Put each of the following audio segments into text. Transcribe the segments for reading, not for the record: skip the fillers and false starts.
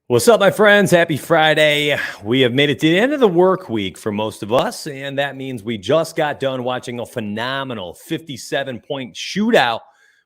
What's up, my friends? Happy Friday. We have made it to the end of the work week for most of us, and that means we just got done watching a phenomenal 57-point shootout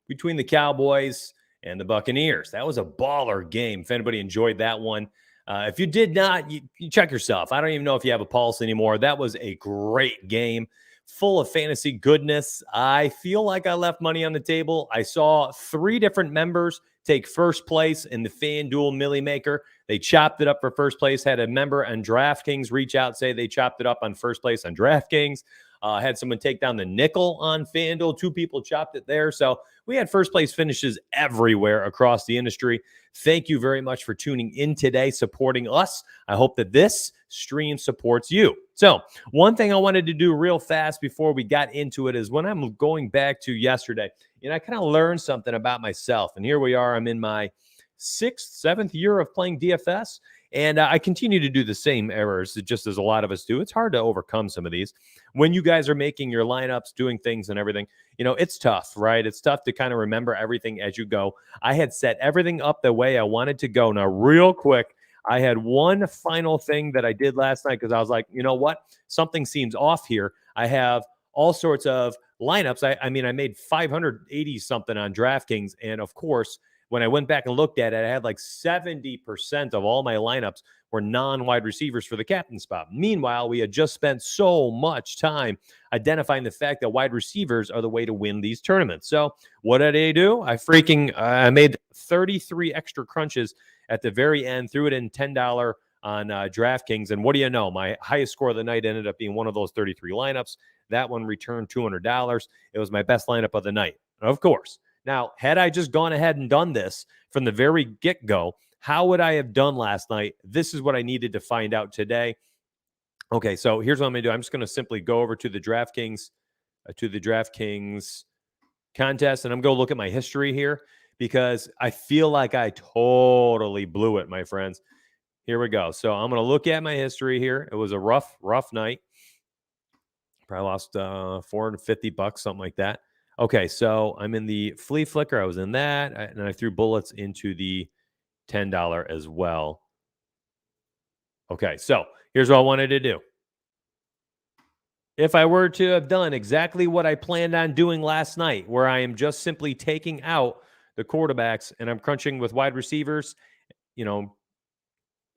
between the Cowboys and the Buccaneers. That was a baller game. If anybody enjoyed that one, if you did not, you check yourself. I don't even know if you have a pulse anymore. That was a great game, full of fantasy goodness. I feel like I left money on the table. I saw 3 different members take first place in the FanDuel Millie Maker. They chopped it up for first place. Had a member on DraftKings reach out, say they chopped it up on first place on DraftKings. Had someone take down the nickel on FanDuel. 2 people chopped it there. So we had first place finishes everywhere across the industry. Thank you very much for tuning in today, supporting us. I hope that this stream supports you. So one thing I wanted to do real fast before we got into it is when I'm going back to yesterday, I kind of learned something about myself. And here we are. I'm in my 6th, 7th year of playing DFS. And I continue to do the same errors, just as a lot of us do. It's hard to overcome some of these. When you guys are making your lineups, doing things and everything, it's tough, right? It's tough to kind of remember everything as you go. I had set everything up the way I wanted to go. Now, real quick, I had one final thing that I did last night because I was like, you know what? Something seems off here. I have all sorts of lineups. I mean, I made 580 something on DraftKings. And of course, when I went back and looked at it, I had like 70% of all my lineups were non-wide receivers for the captain spot. Meanwhile, we had just spent so much time identifying the fact that wide receivers are the way to win these tournaments. So what did I do? I made 33 extra crunches at the very end, threw it in $10 on DraftKings. And what do you know? My highest score of the night ended up being one of those 33 lineups. That one returned $200. It was my best lineup of the night, of course. Now, had I just gone ahead and done this from the very get-go, how would I have done last night? This is what I needed to find out today. Okay, so here's what I'm going to do. I'm just going to simply go over to the DraftKings contest, and I'm going to look at my history here because I feel like I totally blew it, my friends. Here we go. So I'm going to look at my history here. It was a rough night. Probably lost $450, something like that. Okay, so I'm in the flea flicker. I was in that, and I threw bullets into the $10 as well. Okay, so here's what I wanted to do. If I were to have done exactly what I planned on doing last night, where I am just simply taking out the quarterbacks and I'm crunching with wide receivers,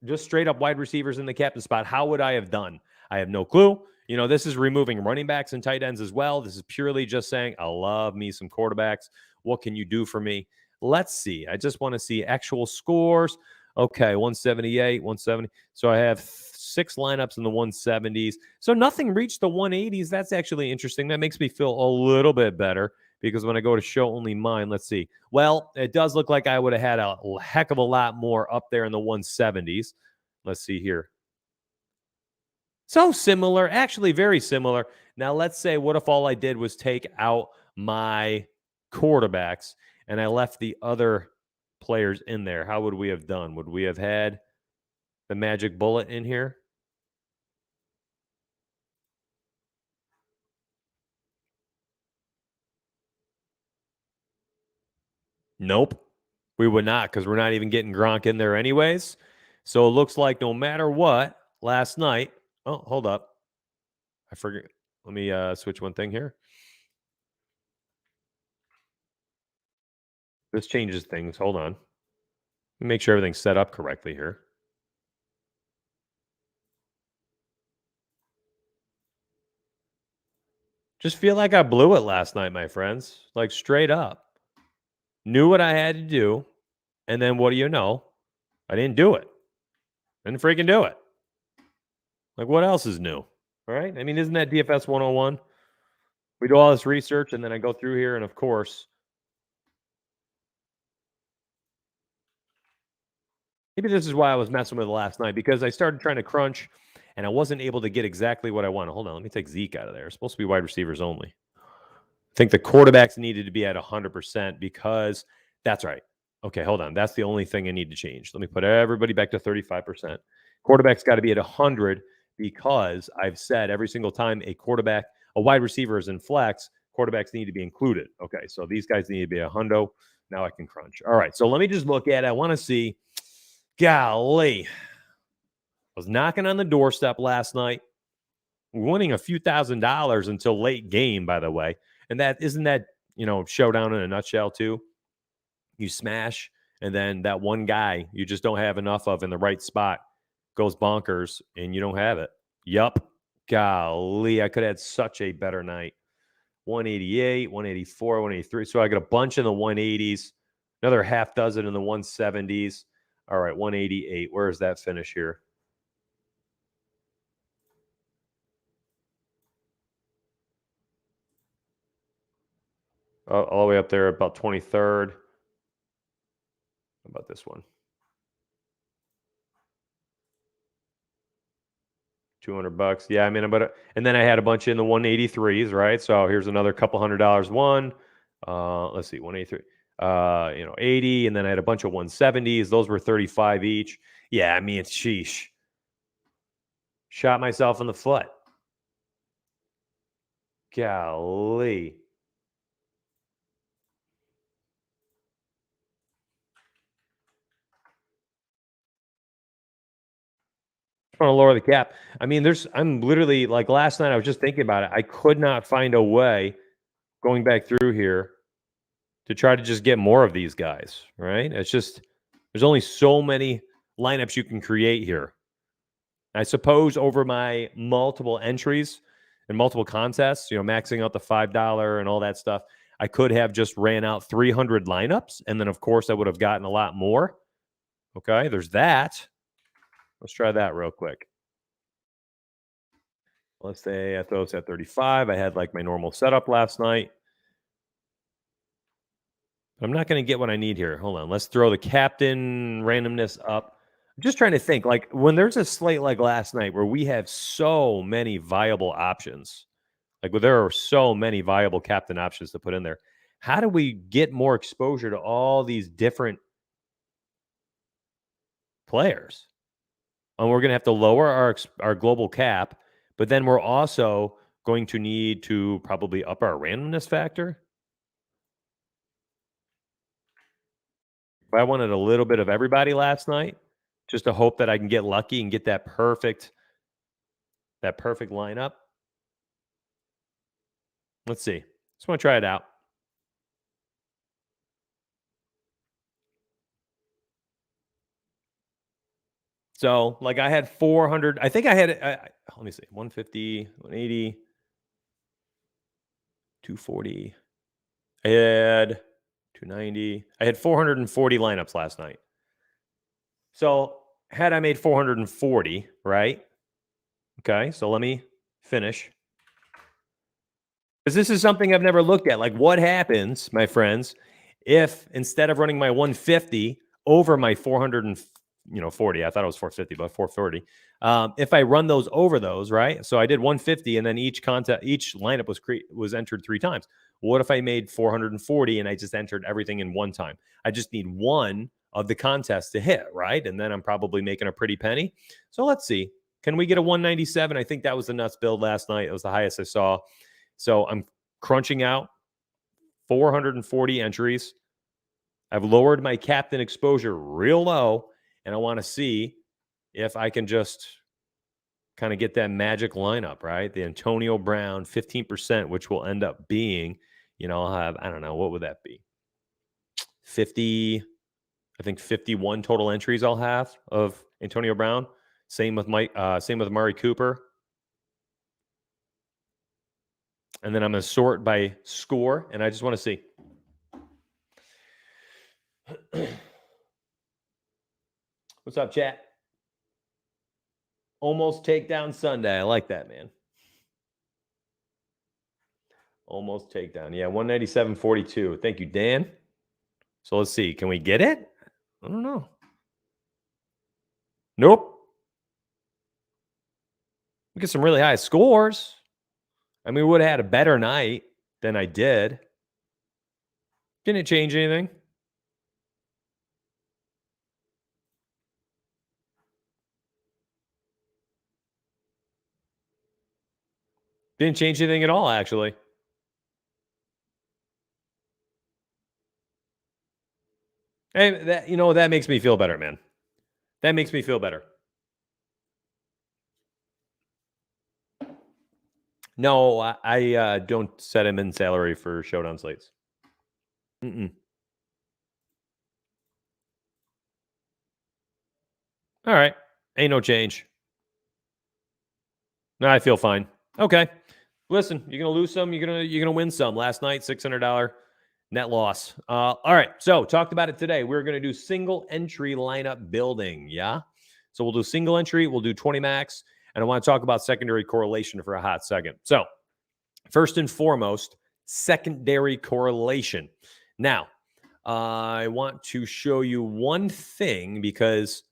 just straight up wide receivers in the captain spot, how would I have done? I have no clue. This is removing running backs and tight ends as well. This is purely just saying, I love me some quarterbacks. What can you do for me? Let's see. I just want to see actual scores. Okay, 178, 170. So I have 6 lineups in the 170s. So nothing reached the 180s. That's actually interesting. That makes me feel a little bit better because when I go to show only mine, let's see. Well, it does look like I would have had a heck of a lot more up there in the 170s. Let's see here. So similar, actually very similar. Now, let's say, what if all I did was take out my quarterbacks and I left the other players in there? How would we have done? Would we have had the magic bullet in here? Nope, we would not, because we're not even getting Gronk in there anyways. So it looks like no matter what, last night, oh, hold up. I forget. Let me switch one thing here. This changes things. Hold on. Make sure everything's set up correctly here. Just feel like I blew it last night, my friends. Like straight up. Knew what I had to do. And then what do you know? I didn't do it. I didn't freaking do it. Like, what else is new? All right. I mean, isn't that DFS 101? We do all this research and then I go through here and of course, maybe this is why I was messing with it last night, because I started trying to crunch and I wasn't able to get exactly what I wanted. Hold on. Let me take Zeke out of there. It's supposed to be wide receivers only. I think the quarterbacks needed to be at 100% because that's right. Okay, hold on. That's the only thing I need to change. Let me put everybody back to 35%. Quarterback's got to be at 100 because I've said every single time a wide receiver is in flex, quarterbacks need to be included. Okay, so these guys need to be a hundo. Now I can crunch. All right, so let me just look at it. I want to see Golly. I was knocking on the doorstep last night, winning a few $1,000s until late game, by the way. And that isn't that, showdown in a nutshell, too. You smash, and then that one guy you just don't have enough of in the right spot goes bonkers, and you don't have it. Yup. Golly, I could have had such a better night. 188, 184, 183. So I got a bunch in the 180s, another half dozen in the 170s. All right, 188. Where is that finish here? All the way up there, about 23rd. How about this one? 200 bucks. Yeah, I mean, and then I had a bunch in the 183s, right? So here's another couple $100 one. Let's see, 183. 80, and then I had a bunch of 170s. Those were 35 each. Yeah, I mean, it's sheesh. Shot myself in the foot. Golly. Trying to lower the cap. I mean, I'm literally like last night, I was just thinking about it. I could not find a way going back through here to try to just get more of these guys, right? It's just, there's only so many lineups you can create here. I suppose over my multiple entries and multiple contests, maxing out the $5 and all that stuff, I could have just ran out 300 lineups. And then, of course, I would have gotten a lot more. Okay, there's that. Let's try that real quick. Let's say I throw this at 35. I had like my normal setup last night. I'm not going to get what I need here. Hold on. Let's throw the captain randomness up. I'm just trying to think, like when there's a slate like last night where we have so many viable options, like where there are so many viable captain options to put in there, how do we get more exposure to all these different players? And we're going to have to lower our global cap, but then we're also going to need to probably up our randomness factor. I wanted a little bit of everybody last night, just to hope that I can get lucky and get that perfect lineup. Let's see. Just want to try it out. So, like I had 400. I think I had, let me see, 150, 180, 240. I had 290. I had 440 lineups last night. So, had I made 440, right? Okay, so let me finish. Because this is something I've never looked at. Like, what happens, my friends, if instead of running my 150 over my 440, I thought it was 450, but 440. If I run those over those, right? So I did 150, and then each lineup was entered 3 times. What if I made 440 and I just entered everything in one time? I just need one of the contests to hit, right? And then I'm probably making a pretty penny. So let's see. Can we get a 197? I think that was the nuts build last night. It was the highest I saw. So I'm crunching out 440 entries. I've lowered my captain exposure real low, and I want to see if I can just kind of get that magic lineup, right? The Antonio Brown 15%, which will end up being, I'll have, I don't know, what would that be? 50, I think 51 total entries I'll have of Antonio Brown. Same with Amari Cooper. And then I'm going to sort by score, and I just want to see. What's up, chat? Almost takedown Sunday. I like that, man. Almost takedown. Yeah, 197.42. Thank you, Dan. So let's see. Can we get it? I don't know. Nope. We get some really high scores. I mean, we would have had a better night than I did. Didn't it change anything? Didn't change anything at all, actually. Hey, that makes me feel better, man. That makes me feel better. No, I don't set him in salary for showdown slates. All right. Ain't no change. No, I feel fine. Okay. Listen, you're gonna lose some, you're gonna win some. Last night, $600 net loss. All right. So talked about it today. We're gonna do single entry lineup building. Yeah. So we'll do single entry, we'll do 20 max, and I want to talk about secondary correlation for a hot second. So first and foremost, secondary correlation. Now, I want to show you one thing because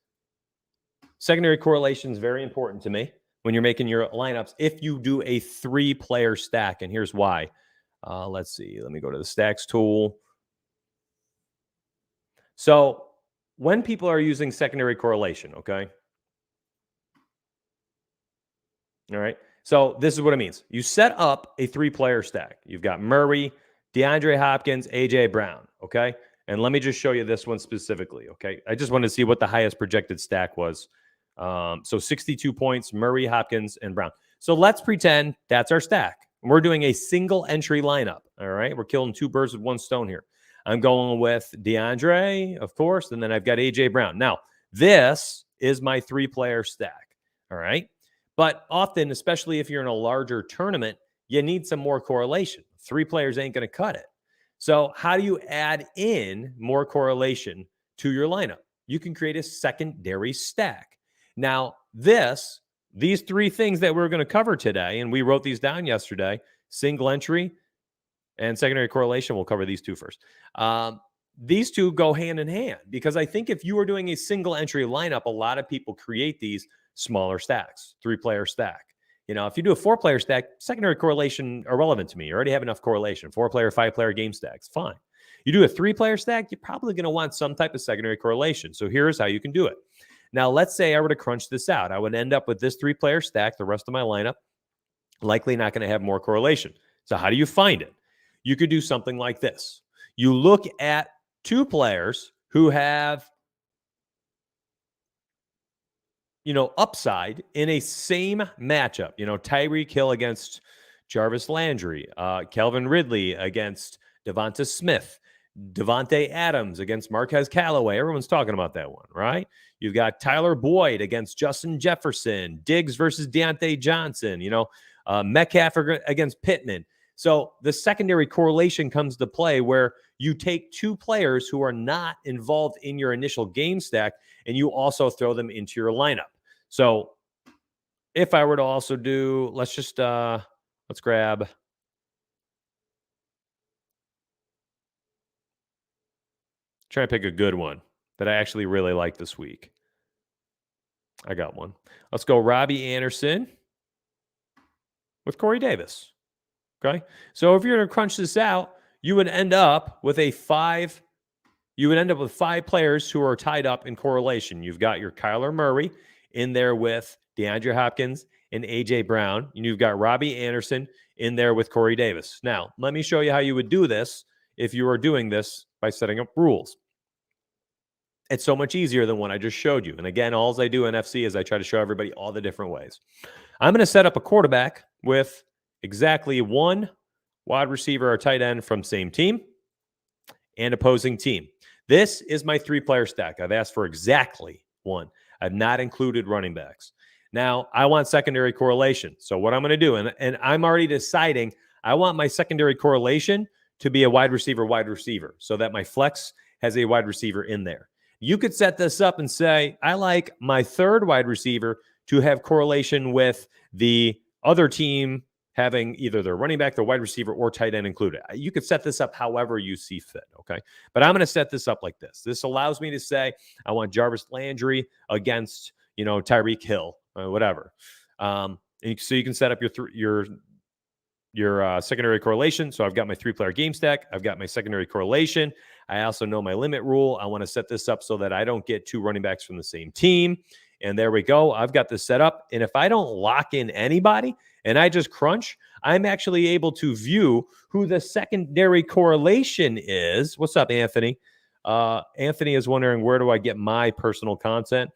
secondary correlation is very important to me when you're making your lineups if you do a 3-player stack. And here's why. Let's see. Let me go to the stacks tool. So when people are using secondary correlation, okay? All right. So this is what it means. You set up a 3-player stack. You've got Murray, DeAndre Hopkins, A.J. Brown, okay? And let me just show you this one specifically, okay? I just wanted to see what the highest projected stack was. So 62 points, Murray, Hopkins, and Brown. So let's pretend that's our stack. We're doing a single entry lineup, all right? We're killing 2 birds with 1 stone here. I'm going with DeAndre, of course, and then I've got A.J. Brown. Now, this is my 3-player stack, all right? But often, especially if you're in a larger tournament, you need some more correlation. 3 players ain't going to cut it. So how do you add in more correlation to your lineup? You can create a secondary stack. Now, these 3 things that we're going to cover today, and we wrote these down yesterday, single entry and secondary correlation, we'll cover these 2 first. These 2 go hand in hand because I think if you are doing a single entry lineup, a lot of people create these smaller stacks, 3-player stack. You know, if you do a 4-player stack, secondary correlation irrelevant to me. You already have enough correlation. 4-player, 5-player game stacks, fine. You do a 3-player stack, you're probably going to want some type of secondary correlation. So here's how you can do it. Now, let's say I were to crunch this out. I would end up with this 3-player stack, the rest of my lineup, likely not going to have more correlation. So how do you find it? You could do something like this. You look at 2 players who have, upside in a same matchup. Tyreek Hill against Jarvis Landry, Calvin Ridley against Devonta Smith, Devontae Adams against Marquez Callaway. Everyone's talking about that one, right? You've got Tyler Boyd against Justin Jefferson, Diggs versus Deontay Johnson, Metcalf against Pittman. So the secondary correlation comes to play where you take 2 players who are not involved in your initial game stack and you also throw them into your lineup. So if I were to also do, let's grab. Try and pick a good one that I actually really like this week. I got one. Let's go Robbie Anderson with Corey Davis. Okay. So if you're going to crunch this out, you would end up with 5 players who are tied up in correlation. You've got your Kyler Murray in there with DeAndre Hopkins and A.J. Brown. And you've got Robbie Anderson in there with Corey Davis. Now, let me show you how you would do this if you are doing this by setting up rules. It's so much easier than what I just showed you. And again, all I do in FC is I try to show everybody all the different ways. I'm going to set up a quarterback with exactly 1 wide receiver or tight end from same team and opposing team. This is my 3-player stack. I've asked for exactly 1. I've not included running backs. Now, I want secondary correlation. So what I'm going to do, and I'm already deciding, I want my secondary correlation to be a wide receiver, so that my flex has a wide receiver in there. You could set this up and say, I like my 3rd wide receiver to have correlation with the other team having either their running back, their wide receiver, or tight end included. You could set this up however you see fit, okay? But I'm going to set this up like this. This allows me to say I want Jarvis Landry against, Tyreek Hill, or whatever. And so you can set up your secondary correlation. So I've got my 3-player game stack. I've got my secondary correlation. I also know my limit rule. I want to set this up so that I don't get 2 running backs from the same team. And there we go. I've got this set up. And if I don't lock in anybody and I just crunch, I'm actually able to view who the secondary correlation is. What's up, Anthony? Anthony is wondering, where do I get my personal content?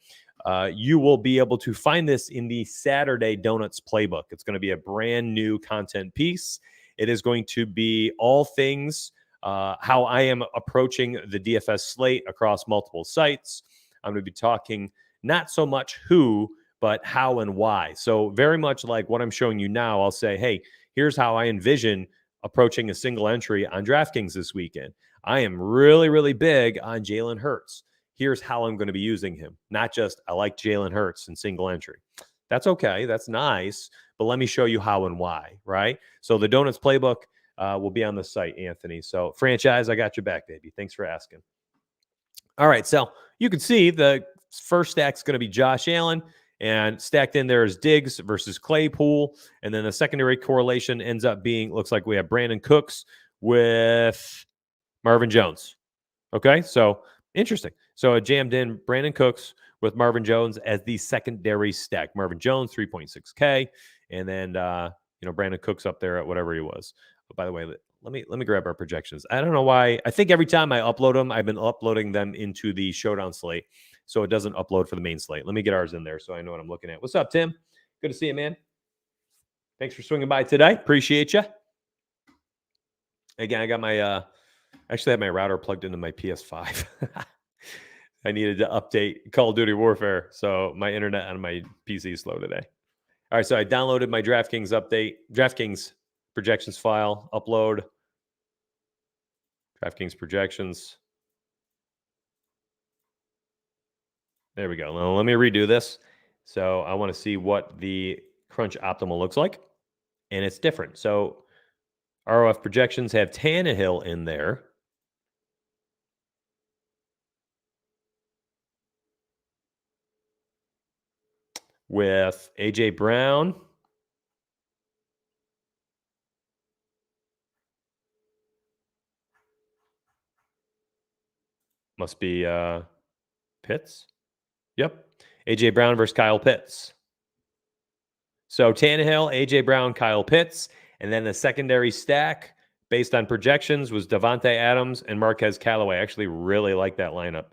You will be able to find this in the Saturday Donuts playbook. It's going to be a brand new content piece. It is going to be all things how I am approaching the DFS slate across multiple sites. I'm going to be talking not so much who, but how and why. So very much like what I'm showing you now, I'll say, hey, here's how I envision approaching a single entry on DraftKings this weekend. I am really, really big on Jalen Hurts. Here's how I'm going to be using him. Not just, I like Jalen Hurts in single entry. That's okay. That's nice. But let me show you how and why, right? So the Donuts playbook will be on the site, Anthony. So franchise, I got your back, baby. Thanks for asking. All right. So you can see the first stack is going to be Josh Allen. And stacked in there is Diggs versus Claypool. And then the secondary correlation ends up being, looks like we have Brandon Cooks with Marvin Jones. Okay, so interesting. So I jammed in Brandon Cooks with Marvin Jones as the secondary stack. Marvin Jones, 3.6K. And then, Brandon Cooks up there at whatever he was. But by the way, let me grab our projections. I don't know why. I think every time I upload them, I've been uploading them into the Showdown slate. So it doesn't upload for the main slate. Let me get ours in there so I know what I'm looking at. What's up, Tim? Good to see you, man. Thanks for swinging by today. Appreciate you. Again, I got my, actually have my router plugged into my PS5. I needed to update Call of Duty Warfare. So my internet on my PC is slow today. All right, so I downloaded my DraftKings projections file, upload, DraftKings projections. There we go. Now, let me redo this. So I want to see what the crunch optimal looks like. And it's different. So ROF projections have Tannehill in there. With A.J. Brown. Must be Pitts. Yep. A.J. Brown versus Kyle Pitts. So Tannehill, A.J. Brown, Kyle Pitts. And then the secondary stack based on projections was Davante Adams and Marquez Callaway. I actually really like that lineup.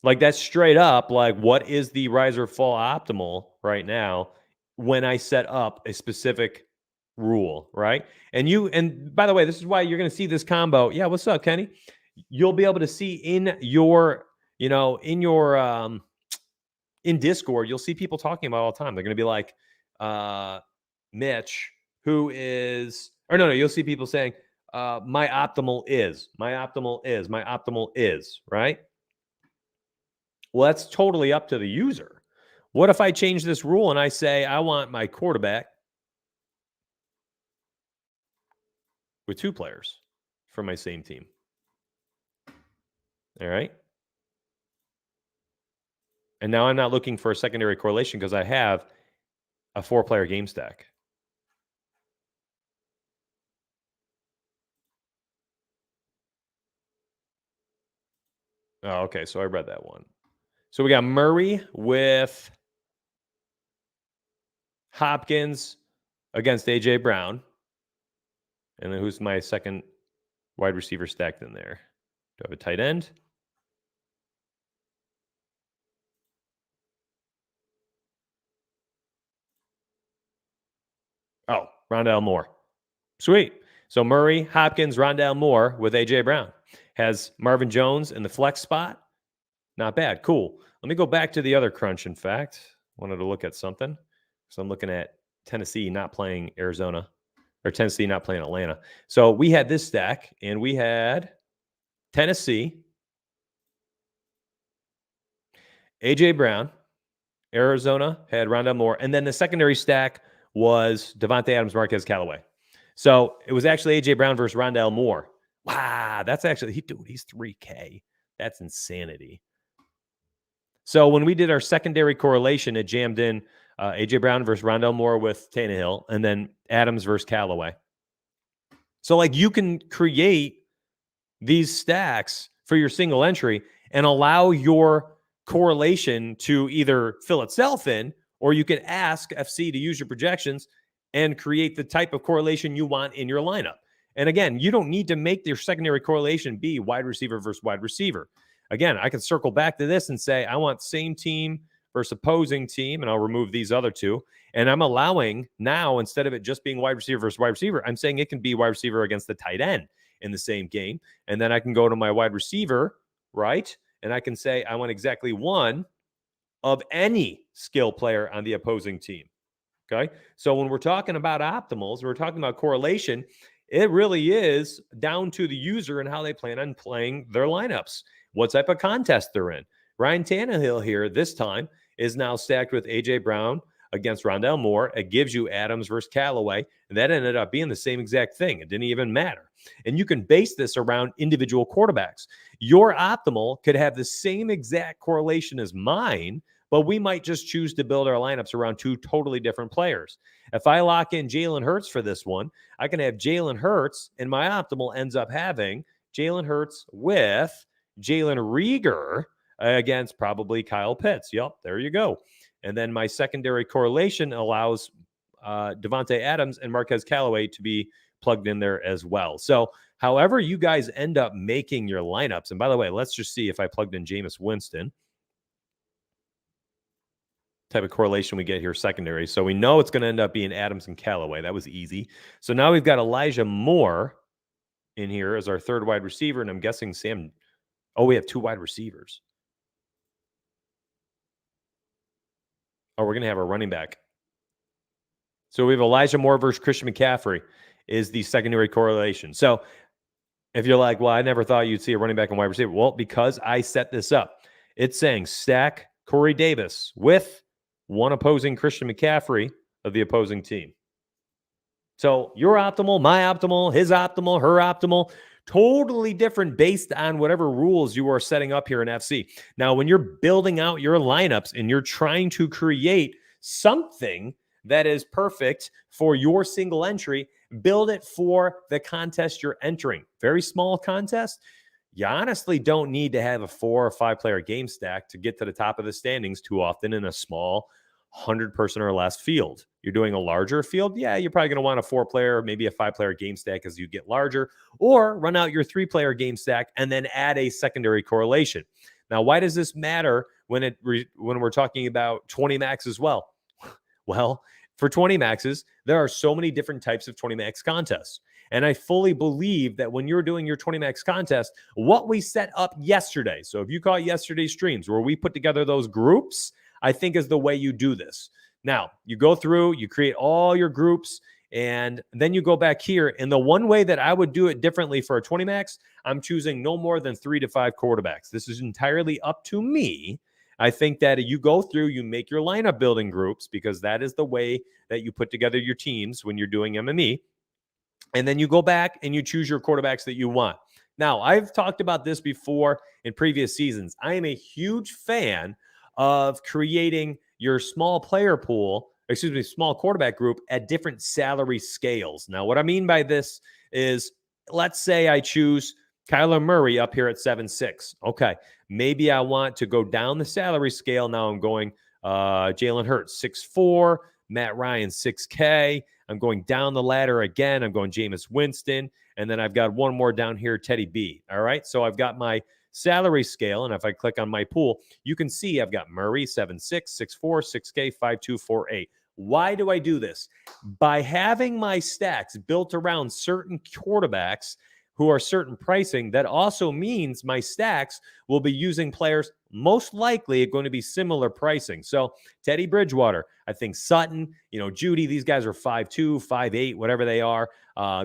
Like that's straight up like what is the rise or fall optimal right now when I set up a specific rule, right? And by the way, this is why you're going to see this combo. Yeah, what's up, Kenny? You'll be able to see in your, in Discord, you'll see people talking about all the time. They're going to be like, Mitch, who is, or no, you'll see people saying, my optimal is, right? Well, that's totally up to the user. What if I change this rule and I say I want my quarterback with 2 players from my same team? All right. And now I'm not looking for a secondary correlation because I have a 4-player game stack. Oh, okay. So I read that one. So we got Murray with Hopkins against A.J. Brown. And then who's my second wide receiver stacked in there? Do I have a tight end? Oh, Rondale Moore. Sweet. So Murray, Hopkins, Rondale Moore with A.J. Brown. Has Marvin Jones in the flex spot. Not bad. Cool. Let me go back to the other crunch, in fact. Wanted to look at something. So I'm looking at Tennessee not playing Arizona, or Tennessee not playing Atlanta. So we had this stack, and we had Tennessee, A.J. Brown, Arizona had Rondale Moore, and then the secondary stack was Davante Adams, Marquez Callaway. So it was actually A.J. Brown versus Rondale Moore. Wow, that's actually, he's 3K. That's insanity. So when we did our secondary correlation, it jammed in A.J. Brown versus Rondale Moore with Tannehill, and then Adams versus Callaway. So like you can create these stacks for your single entry and allow your correlation to either fill itself in, or you can ask FC to use your projections and create the type of correlation you want in your lineup. And again, you don't need to make your secondary correlation be wide receiver versus wide receiver. Again, I can circle back to this and say, I want same team versus opposing team, and I'll remove these other two. And I'm allowing now, instead of it just being wide receiver versus wide receiver, I'm saying it can be wide receiver against the tight end in the same game. And then I can go to my wide receiver, right? And I can say, I want exactly one of any skill player on the opposing team. Okay. So when we're talking about optimals, we're talking about correlation. It really is down to the user and how they plan on playing their lineups, what type of contest they're in. Ryan Tannehill here this time is now stacked with A.J. Brown against Rondale Moore. It gives you Adams versus Callaway, and that ended up being the same exact thing. It didn't even matter. And you can base this around individual quarterbacks. Your optimal could have the same exact correlation as mine, but we might just choose to build our lineups around two totally different players. If I lock in Jalen Hurts for this one, I can have Jalen Hurts, and my optimal ends up having Jalen Hurts with Jalen Reagor against probably Kyle Pitts. Yep, there you go. And then my secondary correlation allows Devontae Adams and Marquez Callaway to be plugged in there as well. So however you guys end up making your lineups, and by the way, let's just see if I plugged in Jameis Winston. Type of correlation we get here secondary. So we know it's going to end up being Adams and Callaway. That was easy. So now we've got Elijah Moore in here as our third wide receiver, and I'm guessing Sam. Oh, we have two wide receivers. Oh, we're going to have a running back. So we have Elijah Moore versus Christian McCaffrey is the secondary correlation. So if you're like, well, I never thought you'd see a running back and wide receiver. Well, because I set this up, it's saying stack Corey Davis with one opposing Christian McCaffrey of the opposing team. So your optimal, my optimal, his optimal, her optimal, totally different based on whatever rules you are setting up here in FC. Now, when you're building out your lineups and you're trying to create something that is perfect for your single entry, build it for the contest you're entering. Very small contest. You honestly don't need to have a 4 or 5 player game stack to get to the top of the standings too often in a small 100-person or less field. You're doing a larger field, yeah, you're probably going to want a 4-player, maybe a 5-player game stack as you get larger, or run out your 3-player game stack and then add a secondary correlation. Now, why does this matter when we're talking about 20 max as well? Well, for 20 maxes, there are so many different types of 20 max contests. And I fully believe that when you're doing your 20 max contest, what we set up yesterday, so if you caught yesterday's streams where we put together those groups, I think is the way you do this. Now, you go through, you create all your groups, and then you go back here. And the one way that I would do it differently for a 20 max, I'm choosing no more than 3 to 5 quarterbacks. This is entirely up to me. I think that you go through, you make your lineup building groups because that is the way that you put together your teams when you're doing MME. And then you go back and you choose your quarterbacks that you want. Now, I've talked about this before in previous seasons. I am a huge fan of creating your small player pool, small quarterback group at different salary scales. Now, what I mean by this is, let's say I choose Kyler Murray up here at 7'6". Okay, maybe I want to go down the salary scale. Now I'm going Jalen Hurts, 6'4", Matt Ryan, 6K. I'm going down the ladder again. I'm going Jameis Winston. And then I've got one more down here, Teddy B. All right, so I've got my salary scale. And if I click on my pool, you can see I've got Murray, 7'6", 6'4", 6K, 5'2", 4'8". Why do I do this? By having my stacks built around certain quarterbacks who are certain pricing, that also means my stacks will be using players most likely going to be similar pricing. So Teddy Bridgewater, I think Sutton, Judy, these guys are 5'2", 5'8", whatever they are.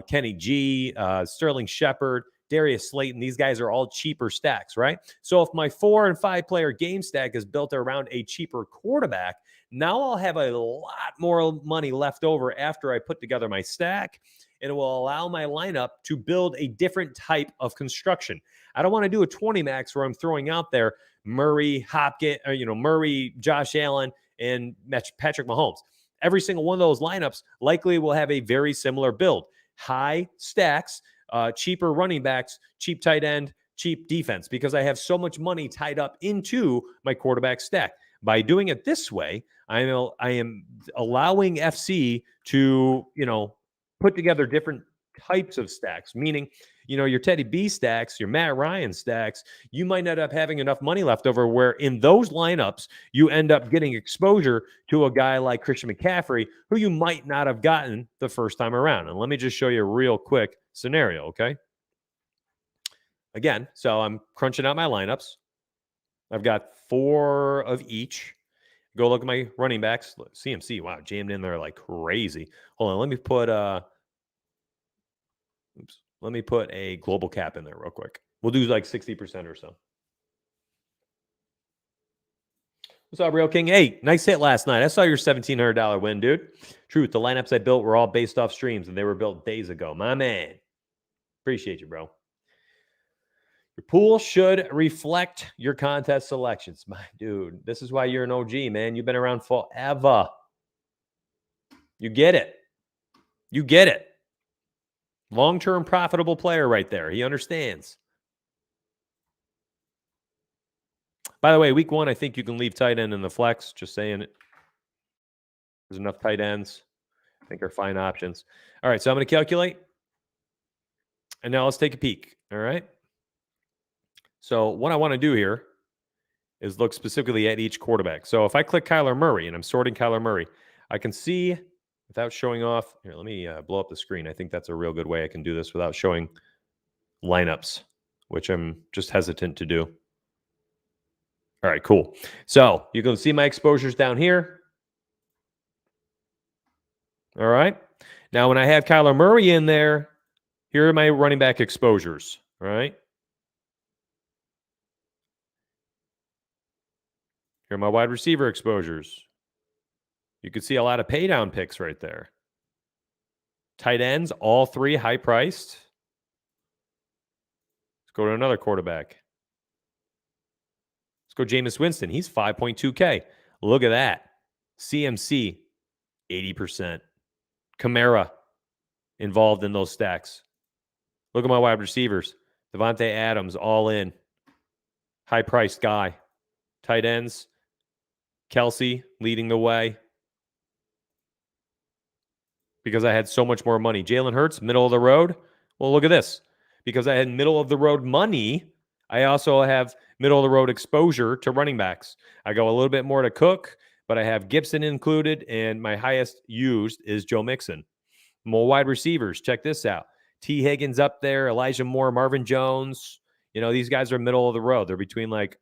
Kenny G, Sterling Shepard, Darius Slayton, these guys are all cheaper stacks, right? So if my 4 and 5 player game stack is built around a cheaper quarterback, now I'll have a lot more money left over after I put together my stack. And it will allow my lineup to build a different type of construction. I don't want to do a 20 max where I'm throwing out there Murray, Hopkins, Murray, Josh Allen, and Patrick Mahomes. Every single one of those lineups likely will have a very similar build. High stacks, cheaper running backs, cheap tight end, cheap defense, because I have so much money tied up into my quarterback stack. By doing it this way, I am allowing FC to, put together different types of stacks, meaning, your Teddy B stacks, your Matt Ryan stacks, you might not up having enough money left over where in those lineups, you end up getting exposure to a guy like Christian McCaffrey, who you might not have gotten the first time around. And let me just show you a real quick scenario, okay? Again, so I'm crunching out my lineups. I've got 4 of each. Go look at my running backs. CMC, wow, jammed in there like crazy. Hold on, let me put a global cap in there real quick. We'll do like 60% or so. What's up, Real King? Hey, nice hit last night. I saw your $1,700 win, dude. Truth, the lineups I built were all based off streams, and they were built days ago. My man. Appreciate you, bro. Your pool should reflect your contest selections. My dude, this is why you're an OG, man. You've been around forever. You get it. You get it. Long-term profitable player right there. He understands. By the way, week 1, I think you can leave tight end in the flex. Just saying it. There's enough tight ends. I think are fine options. All right, so I'm going to calculate. And now let's take a peek. All right. So what I want to do here is look specifically at each quarterback. So if I click Kyler Murray and I'm sorting Kyler Murray, I can see without showing off. Here, let me blow up the screen. I think that's a real good way I can do this without showing lineups, which I'm just hesitant to do. All right, cool. So you can see my exposures down here. All right. Now, when I have Kyler Murray in there, here are my running back exposures. All right. Here are my wide receiver exposures. You can see a lot of pay down picks right there. Tight ends, all 3 high priced. Let's go to another quarterback. Let's go Jameis Winston. He's 5.2K. Look at that. CMC, 80%. Kamara involved in those stacks. Look at my wide receivers. Devontae Adams, all in. High priced guy. Tight ends. Kelsey leading the way because I had so much more money. Jalen Hurts, middle of the road. Well, look at this. Because I had middle of the road money, I also have middle of the road exposure to running backs. I go a little bit more to Cook, but I have Gibson included, and my highest used is Joe Mixon. More wide receivers. Check this out. T. Higgins up there, Elijah Moore, Marvin Jones. These guys are middle of the road. They're between 4K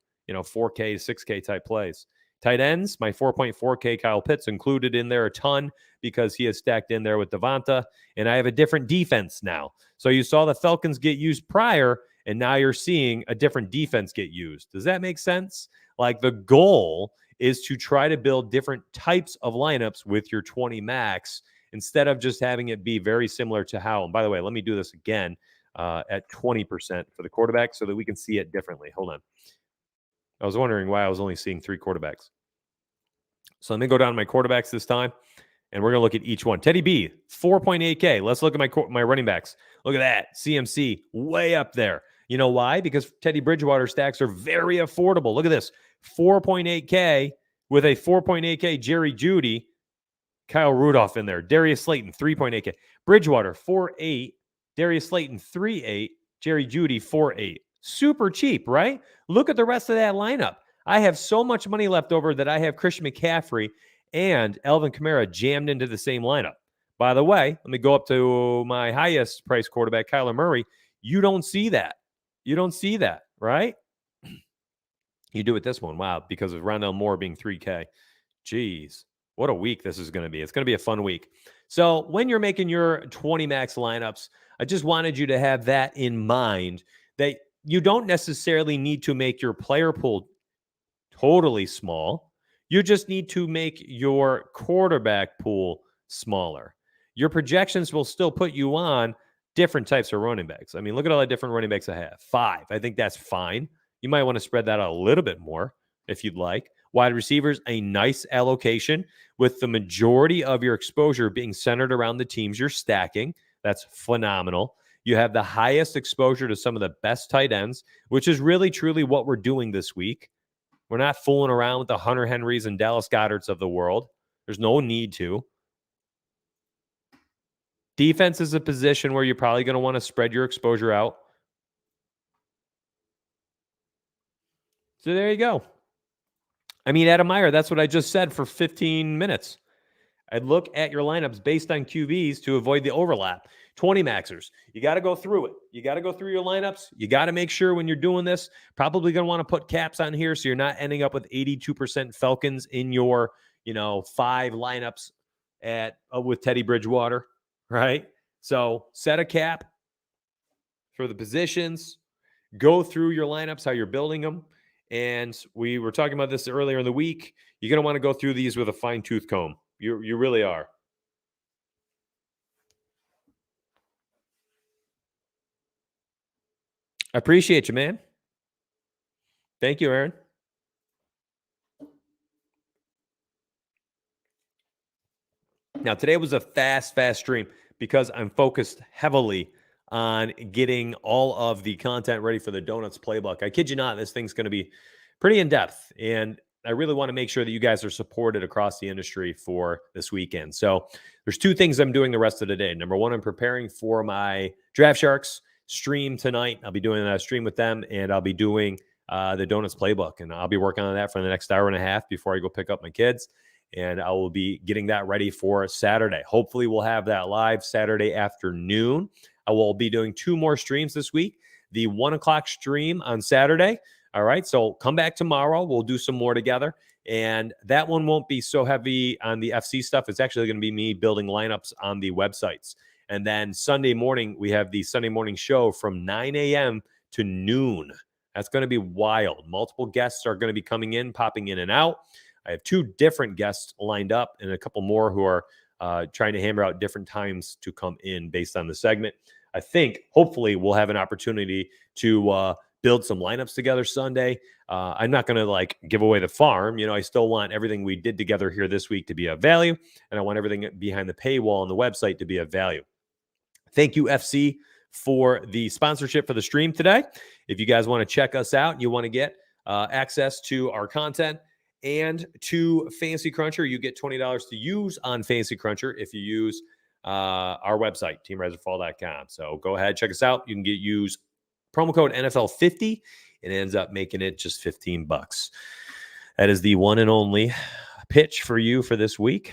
to 6K type plays. Tight ends, my 4.4K Kyle Pitts included in there a ton because he is stacked in there with Devonta, and I have a different defense now. So you saw the Falcons get used prior, and now you're seeing a different defense get used. Does that make sense? Like the goal is to try to build different types of lineups with your 20 max instead of just having it be very similar to how, and by the way, let me do this again at 20% for the quarterback so that we can see it differently. Hold on. I was wondering why I was only seeing 3 quarterbacks. So let me go down to my quarterbacks this time, and we're going to look at each one. Teddy B, 4.8K. Let's look at my running backs. Look at that. CMC, way up there. You know why? Because Teddy Bridgewater stacks are very affordable. Look at this. 4.8K with a 4.8K Jerry Jeudy, Kyle Rudolph in there. Darius Slayton, 3.8K. Bridgewater, 4.8. Darius Slayton, 3.8. Jerry Jeudy, 4.8. Super cheap, right? Look at the rest of that lineup. I have so much money left over that I have Christian McCaffrey and Alvin Kamara jammed into the same lineup. By the way, let me go up to my highest price quarterback, Kyler Murray. You don't see that. You don't see that, right? You do with this one. Wow, because of Rondell Moore being 3K. Jeez, what a week this is going to be. It's going to be a fun week. So when you're making your 20 max lineups, I just wanted you to have that in mind, that you don't necessarily need to make your player pool totally small. You just need to make your quarterback pool smaller. Your projections will still put you on different types of running backs. I mean, look at all the different running backs I have. 5. I think that's fine. You might want to spread that out a little bit more if you'd like. Wide receivers, a nice allocation with the majority of your exposure being centered around the teams you're stacking. That's phenomenal. You have the highest exposure to some of the best tight ends, which is really, truly what we're doing this week. We're not fooling around with the Hunter Henrys and Dallas Goederts of the world. There's no need to. Defense is a position where you're probably going to want to spread your exposure out. So there you go. I mean, Adam Meyer, that's what I just said for 15 minutes. I'd look at your lineups based on QBs to avoid the overlap. 20 maxers. You got to go through it. You got to go through your lineups. You got to make sure when you're doing this, probably going to want to put caps on here so you're not ending up with 82% Falcons in your, 5 lineups with Teddy Bridgewater, right? So set a cap for the positions. Go through your lineups, how you're building them. And we were talking about this earlier in the week. You're going to want to go through these with a fine-tooth comb. You really are. I appreciate you, man. Thank you, Aaron. Now, today was a fast stream because I'm focused heavily on getting all of the content ready for the Donuts playbook. I kid you not, this thing's going to be pretty in-depth, and I really want to make sure that you guys are supported across the industry for this weekend. So there's 2 things I'm doing the rest of the day. Number 1, I'm preparing for my Draft Sharks stream tonight. I'll be doing a stream with them, and I'll be doing the Donuts playbook, and I'll be working on that for the next hour and a half before I go pick up my kids, and I will be getting that ready for Saturday. Hopefully we'll have that live Saturday afternoon. I will be doing 2 more streams this week. The 1 o'clock stream on Saturday. All right, so come back tomorrow. We'll do some more together. And that one won't be so heavy on the FC stuff. It's actually going to be me building lineups on the websites. And then Sunday morning, we have the Sunday morning show from 9 a.m. to noon. That's going to be wild. Multiple guests are going to be coming in, popping in and out. I have 2 different guests lined up and a couple more who are trying to hammer out different times to come in based on the segment. I think, hopefully, we'll have an opportunity to build some lineups together Sunday. I'm not going to give away the farm. I still want everything we did together here this week to be of value, and I want everything behind the paywall on the website to be of value. Thank you, FC, for the sponsorship for the stream today. If you guys want to check us out, you want to get access to our content and to Fantasy Cruncher, you get $20 to use on Fantasy Cruncher if you use our website, teamriseorfall.com. So go ahead, check us out. You can use promo code NFL50. It ends up making it just $15. That is the one and only pitch for you for this week.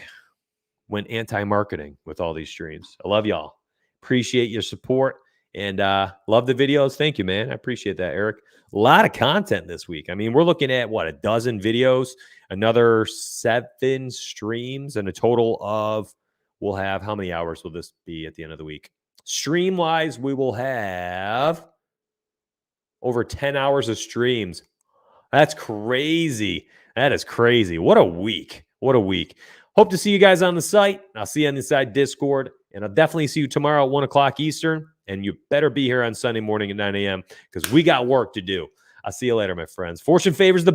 Went anti-marketing with all these streams. I love y'all. Appreciate your support and love the videos. Thank you, man. I appreciate that, Eric. A lot of content this week. I mean, we're looking at, a dozen videos, another 7 streams, and a total of, we'll have, how many hours will this be at the end of the week? Stream-wise, we will have over 10 hours of streams. That's crazy. That is crazy. What a week. What a week. Hope to see you guys on the site. I'll see you on the side Discord, and I'll definitely see you tomorrow at 1 o'clock Eastern, and you better be here on Sunday morning at 9 a.m. because we got work to do. I'll see you later, my friends. Fortune favors the